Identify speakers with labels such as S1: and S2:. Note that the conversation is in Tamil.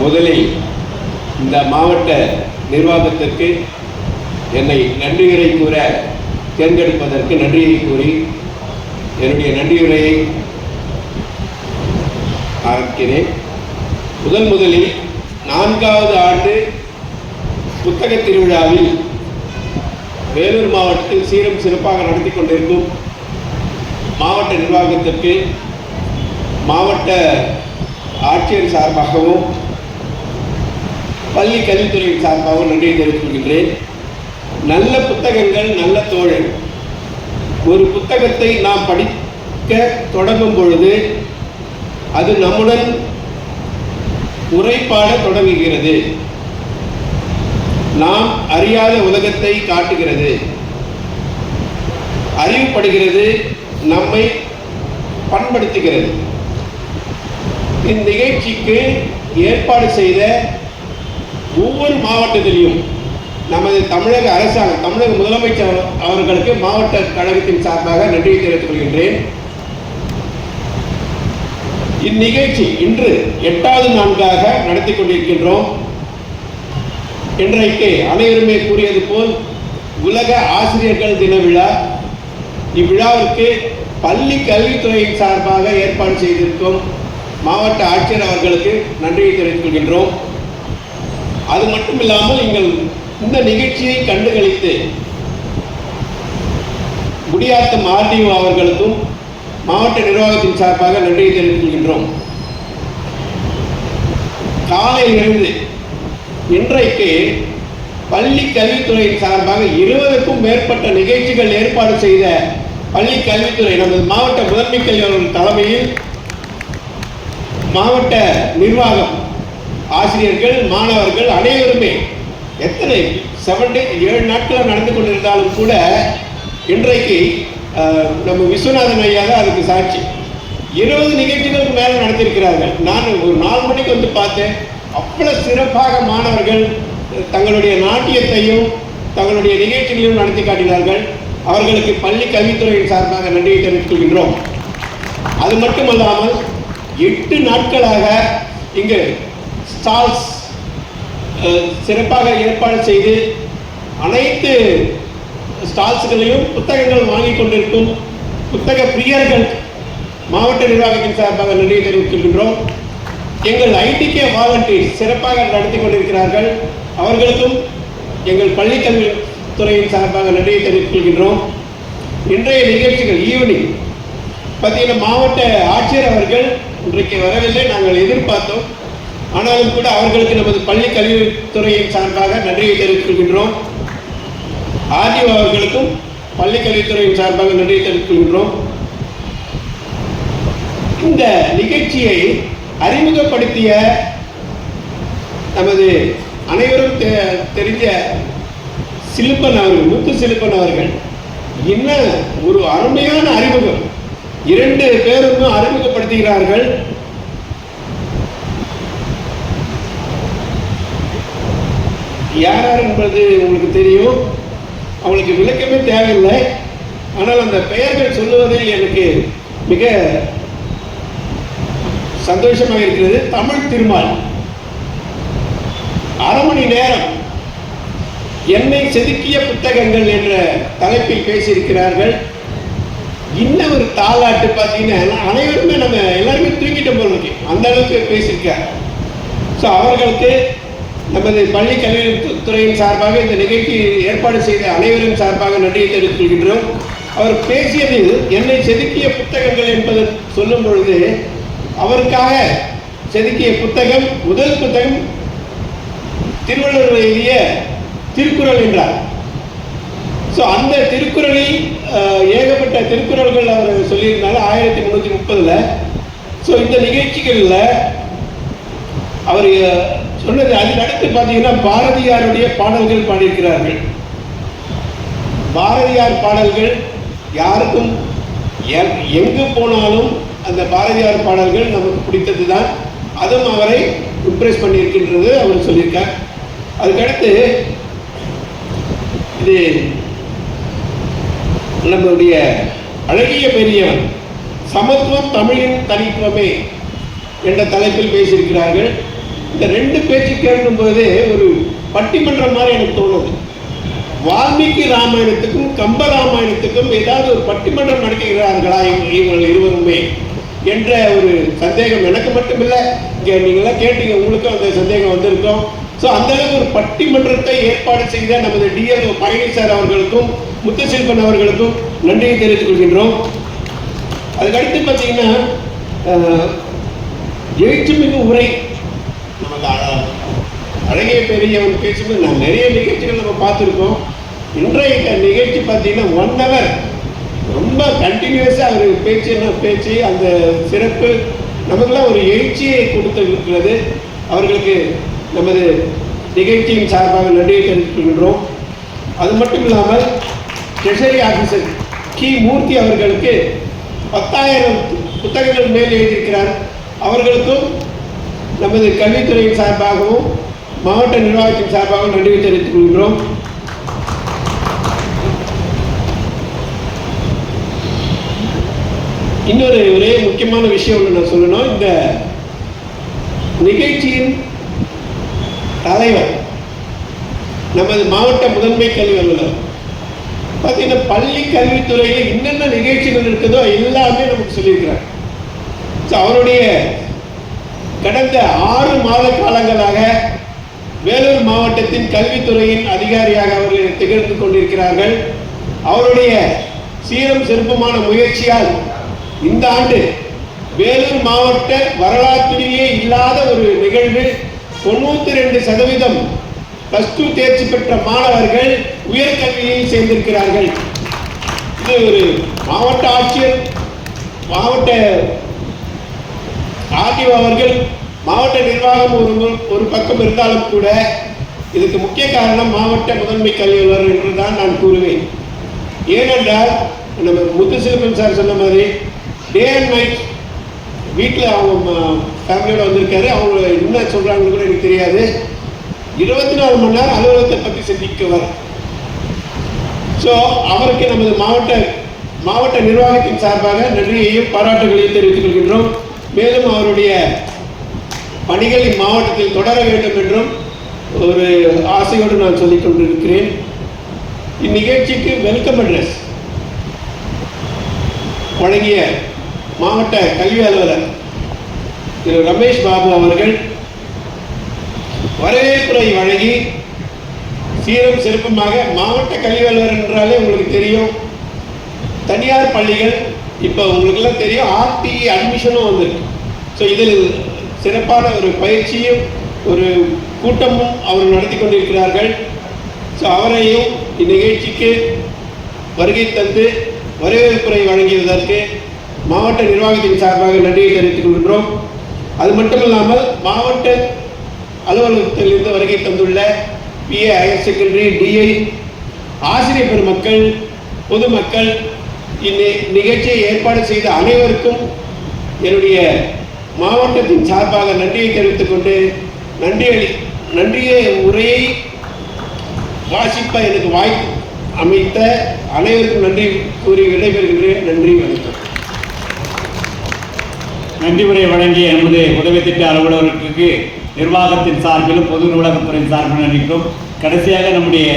S1: முதலில் இந்த மாவட்ட நிர்வாகத்திற்கு என்னை நன்றியுரை கூற தேர்ந்தெடுப்பதற்கு நன்றியை கூறி என்னுடைய நன்றியுரையை ஆரம்பிக்கிறேன். முதலில் 4வது ஆண்டு புத்தக திருவிழாவில் வேலூர் மாவட்டத்தில் சீரும் சிறப்பாக நடத்தி கொண்டிருக்கும் மாவட்ட நிர்வாகத்திற்கு மாவட்ட ஆட்சியர் சார்பாகவும் பள்ளி கல்வித்துறையின் சார்பாகவும் நன்றியை தெரிவித்துக் கொள்கின்றேன். நல்ல புத்தகங்கள் நல்ல தோழர். ஒரு புத்தகத்தை நாம் படிக்க தொடங்கும் பொழுது அது நம்முடன் உரைப்பாட தொடங்குகிறது. நாம் அறியாத உலகத்தை காட்டுகிறது, அறிவுப்படுகிறது, நம்மை பண்படுத்துகிறது. இந்நிகழ்ச்சிக்கு ஏற்பாடு செய்த ஒவ்வொரு மாவட்டத்திலையும் நமது தமிழக அரசாங்கம், தமிழக முதலமைச்சர் அவர்களுக்கு மாவட்ட கழகத்தின் சார்பாக நன்றியை தெரிவித்துக் கொள்கின்றேன். இந்நிகழ்ச்சி இன்று 8வது நான்காக நடத்தி கொண்டிருக்கின்றோம். இன்றைக்கு அனைவருமே கூறியது போல் உலக ஆசிரியர்கள் தின விழா. இவ்விழாவிற்கு பள்ளி கல்வித்துறையின் சார்பாக ஏற்பாடு செய்திருக்கும் மாவட்ட ஆட்சியர் அவர்களுக்கு நன்றியை தெரிவித்துக் கொள்கின்றோம். அது மட்டும் இல்லாமல் இந்த நிகழ்ச்சியை கண்டுகளித்து குடியாத்தம் ஆர்டிஓ அவர்களுக்கும் மாவட்ட நிர்வாகத்தின் சார்பாக நன்றியை தெரிவித்துக் கொள்கின்றோம். காலையிலிருந்து இன்றைக்கு பள்ளி கல்வித்துறையின் சார்பாக 20க்கும் மேற்பட்ட நிகழ்ச்சிகள் ஏற்பாடு செய்த பள்ளி கல்வித்துறை நமது மாவட்ட முதன்மை கல்வி அவர்கள் தலைமையில் மாவட்ட நிர்வாகம், ஆசிரியர்கள், மாணவர்கள் அனைவருமே எத்தனை 7 நாட்கள் நடந்து கொண்டிருந்தாலும் கூட இன்றைக்கு நம்ம விஸ்வநாதன் ஐயா தான் அதுக்கு சாட்சி. 20 நிகழ்ச்சிகளுக்கு மேலே நடத்தியிருக்கிறார்கள். நான் ஒரு 4 மணிக்கு வந்து பார்த்தேன். அவ்வளவு சிறப்பாக மாணவர்கள் தங்களுடைய நாட்டியத்தையும் தங்களுடைய நிகழ்ச்சிகளையும் நடத்தி காட்டினார்கள். அவர்களுக்கு பள்ளி கல்வித்துறையின் சார்பாக நன்றியை தெரிவித்துக் கொள்கின்றோம். அது மட்டுமல்லாமல் 8 நாட்களாக இங்கு ஸ்டால்ஸ் சிறப்பாக ஏற்பாடு செய்து அனைத்து ஸ்டால்ஸ்களையும் புத்தகங்கள் வாங்கிக் கொண்டிருக்கும் புத்தக பிரியர்கள் மாவட்ட நிர்வாகத்தின் சார்பாக நன்றியை தெரிவித்துக் கொள்கின்றோம். எங்கள் ஐடிகே வாலண்டியர்ஸ் சிறப்பாக நடத்தி கொண்டிருக்கிறார்கள். அவர்களுக்கும் எங்கள் பள்ளி கல்வித்துறையின் சார்பாக நன்றியை தெரிவித்துக் கொள்கின்றோம். இன்றைய நிகழ்ச்சிகள் ஈவினிங் பார்த்தீங்கன்னா மாவட்ட ஆட்சியர் அவர்கள் இன்றைக்கு வரவில்லை, நாங்கள் எதிர்பார்த்தோம். ஆனாலும் கூட அவர்களுக்கு நமது பள்ளி கல்வித்துறையின் சார்பாக நன்றியை தெரிவித்துக் கொள்கின்றோம். ஆர்டிஓ அவர்களுக்கும் பள்ளி கல்வித்துறையின் சார்பாக நன்றியை தெரிவித்துக் கொள்கின்றோம். இந்த நிகழ்ச்சியை அறிமுகப்படுத்திய நமது அனைவரும் தெரிஞ்ச சிலுப்பன் அவர்கள், முத்து சிலுப்பன் அவர்கள், என்ன ஒரு அருமையான அறிமுகம். 2 பேரும் அறிமுகப்படுத்துகிறார்கள். யார் என்பது உங்களுக்கு தெரியும், அவங்களுக்கு விளக்கமே தேவையில்லை. ஆனால் அந்த பெயர்கள் சொல்லுவதில் எனக்கு மிக சந்தோஷமாக இருக்கிறது. தமிழ் திருமால் 1/2 மணி நேரம் என்னை செதுக்கிய புத்தகங்கள் என்ற தலைப்பில் பேசியிருக்கிறார்கள். இன்னும் ஒரு தாளாட்டு பார்த்தீங்கன்னா அனைவருமே நம்ம எல்லாருமே தூக்கிட்ட போல இருக்கு, அந்த அளவுக்கு பேசியிருக்கார். ஸோ அவர்களுக்கு நமது பள்ளி கல்வித்துறையின் சார்பாக இந்த நிகழ்ச்சி ஏற்பாடு செய்த அனைவரின் சார்பாக நன்றியை தெரிவித்துக் கொள்கின்றோம். அவர் பேசியதில் என்னை செதுக்கிய புத்தகங்கள் என்பது சொல்லும் பொழுது அவருக்காக செதுக்கிய புத்தகம், முதல் புத்தகம் திருவள்ளுவர் எழுதிய திருக்குறள் என்றார். ஸோ அந்த திருக்குறளில் ஏகப்பட்ட திருக்குறள்கள் அவர் சொல்லியிருந்தாங்க 1330. ஸோ இந்த நிகழ்ச்சிகளில் அவர் சொன்னது அதுக்கு அடுத்து பார்த்தீங்கன்னா பாரதியாருடைய பாடல்கள் பாடியிருக்கிறார்கள். பாரதியார் பாடல்கள் யாருக்கும் எங்கு போனாலும் அந்த பாரதியார் பாடல்கள் நமக்கு பிடித்தது தான். அதுவும் அவரை இம்ப்ரெஸ் பண்ணியிருக்கின்றது அவர் சொல்லியிருக்கார். அதுக்கடுத்து இது நம்முடைய அழகிய பெரியவன் சமத்துவம் தமிழின் தனித்துவமே என்ற தலைப்பில் பேசியிருக்கிறார்கள். இந்த ரெண்டு பேச்சு கேட்கும்போது ஒரு பட்டிமன்றம் மாதிரி எனக்கு தோணுது. வால்மீகி ராமாயணத்துக்கும் கம்ப ராமாயணத்துக்கும் ஏதாவது ஒரு பட்டிமன்றம் நடத்துகிறார்களா இவர்கள் இருவருமே என்ற ஒரு சந்தேகம் எனக்கு மட்டும் இல்லை, இங்கே நீங்களாம் கேட்டீங்க, உங்களுக்கும் அந்த சந்தேகம் வந்திருக்கோம். ஸோ அந்த அளவுக்கு ஒரு பட்டிமன்றத்தை ஏற்பாடு செய்த நமது டிஎல் பழனி சார் அவர்களுக்கும் முத்துசெல்வன் அவர்களுக்கும் நன்றியை தெரிவித்துக் கொள்கின்றோம். அதுக்கடுத்து பார்த்தீங்கன்னா எழுத்துமிகு உரை நமக்கு அழகிய பெரியவன் பேசும்போது நான் நிறைய நிகழ்ச்சிகள் நம்ம பார்த்துருக்கோம். இன்றைய நிகழ்ச்சி பார்த்தீங்கன்னா 1 hour ரொம்ப கண்டினியூஸாக அவர் பேச்சு அந்த சிறப்பு நமக்கெல்லாம் ஒரு எழுச்சியை கொடுத்திருக்கிறது. அவர்களுக்கு நமது நிகழ்ச்சியின் சார்பாக நன்றியை தெரிவித்துக். அது மட்டும் இல்லாமல் ட்ரெஷரி ஆஃபீஸர் கி மூர்த்தி அவர்களுக்கு 10,000 புத்தகங்கள் மேல் எழுதியிருக்கிறார். அவர்களுக்கும் நமது கல்வித்துறையின் சார்பாகவும் மாவட்ட நிர்வாகத்தின் சார்பாகவும் நன்றி தெரிவித்துக் கொள்கிறோம். இன்னொரு ஒரே முக்கியமான விஷயம் ஒன்று நான் சொல்லணும். இந்த நிகழ்ச்சியின் தலைவர் நமது மாவட்ட முதன்மை கல்வி அலுவலர் பார்த்தீங்கன்னா பள்ளி கல்வித்துறையில் என்னென்ன நிகழ்ச்சிகள் இருக்குதோ எல்லாமே நமக்கு சொல்லியிருக்கிறார். ஸோ அவருடைய கடந்த 6 மாத காலங்களாக வேலூர் மாவட்டத்தின் கல்வித்துறையின் அதிகாரியாக அவர்கள் திகழ்ந்து கொண்டிருக்கிறார்கள். அவருடைய சீரும் சிறப்புமான முயற்சியால் இந்த ஆண்டு வேலூர் மாவட்ட வரலாற்றிலேயே இல்லாத ஒரு நிகழ்வு 92% +2 தேர்ச்சி பெற்ற மாணவர்கள் உயர்கல்வியில் சேர்ந்திருக்கிறார்கள். இது ஒரு மாவட்ட ஆட்சியர், மாவட்ட ஆர்டிஓ அவர்கள், மாவட்ட நிர்வாகம் ஒரு பக்கம் இருந்தாலும் கூட இதுக்கு முக்கிய காரணம் மாவட்ட முதன்மை கல்வி அலுவலர் என்று தான் நான் கூறுவேன். ஏனென்றால் நம்ம முத்துசெல்வன் சார் சொன்ன மாதிரி டே அண்ட் நைட் வீட்டில் அவங்க ஃபேமிலியோடு வந்திருக்காரு. அவங்க என்ன சொல்கிறாங்கன்னு கூட எனக்கு தெரியாது. 24 மணி நேரம் அலுவலகத்தை பற்றி சிந்திக்கவர். ஸோ அவருக்கு நமது மாவட்ட நிர்வாகத்தின் சார்பாக நன்றியையும் பாராட்டுகளையும் தெரிவித்துக் கொள்கின்றோம். மேலும் அவருடைய பணிகள் இம்மாவட்டத்தில் தொடர வேண்டும் என்றும் ஒரு ஆசையோடு நான் சொல்லிக் கொண்டிருக்கிறேன். இந்நிகழ்ச்சிக்கு வெல்கம் அட்ரஸ் வழங்கிய மாவட்ட கல்வி அலுவலர் திரு ரமேஷ் பாபு அவர்கள் வரவேற்புரை வழங்கி சீரும் சிறப்புமாக, மாவட்ட கல்வி அலுவலர் என்றாலே உங்களுக்கு தெரியும், தனியார் பள்ளிகள் இப்போ உங்களுக்கெல்லாம் தெரியும் ஆர்டிஇ அட்மிஷனும் வந்திருக்கு. ஸோ இதில் சிறப்பான ஒரு பயிற்சியும் ஒரு கூட்டமும் அவர் நடத்தி கொண்டிருக்கிறார்கள். ஸோ அவரையும் இந்நிகழ்ச்சிக்கு வருகை தந்து வரவேற்புரை வழங்கியதற்கு மாவட்ட நிர்வாகத்தின் சார்பாக நன்றியை தெரிவித்துக் கொள்கின்றோம். அது மட்டுமில்லாமல் மாவட்ட அலுவலகத்திலிருந்து வருகை தந்துள்ள பிஏ ஹையர் செகண்டரி, டிஐ ஆசிரியர் பெருமக்கள், பொதுமக்கள், இந்நிகழ்ச்சியை ஏற்பாடு செய்த அனைவருக்கும் என்னுடைய மாவட்டத்தின் சார்பாக நன்றியை தெரிவித்துக் கொண்டு நன்றிய உரையை வாசிப்ப எனக்கு வாய்ப்பு அமைத்த அனைவருக்கும் நன்றி கூறி விடைபெறுகின்றேன். நன்றி, வணக்கம்.
S2: நன்றி உரை வழங்கிய நமது உதவி திட்ட அலுவலர்களுக்கு நிர்வாகத்தின் சார்பிலும் பொது நூலகத்துறையின் சார்பிலும் நன்றிக்கிறோம். கடைசியாக நம்முடைய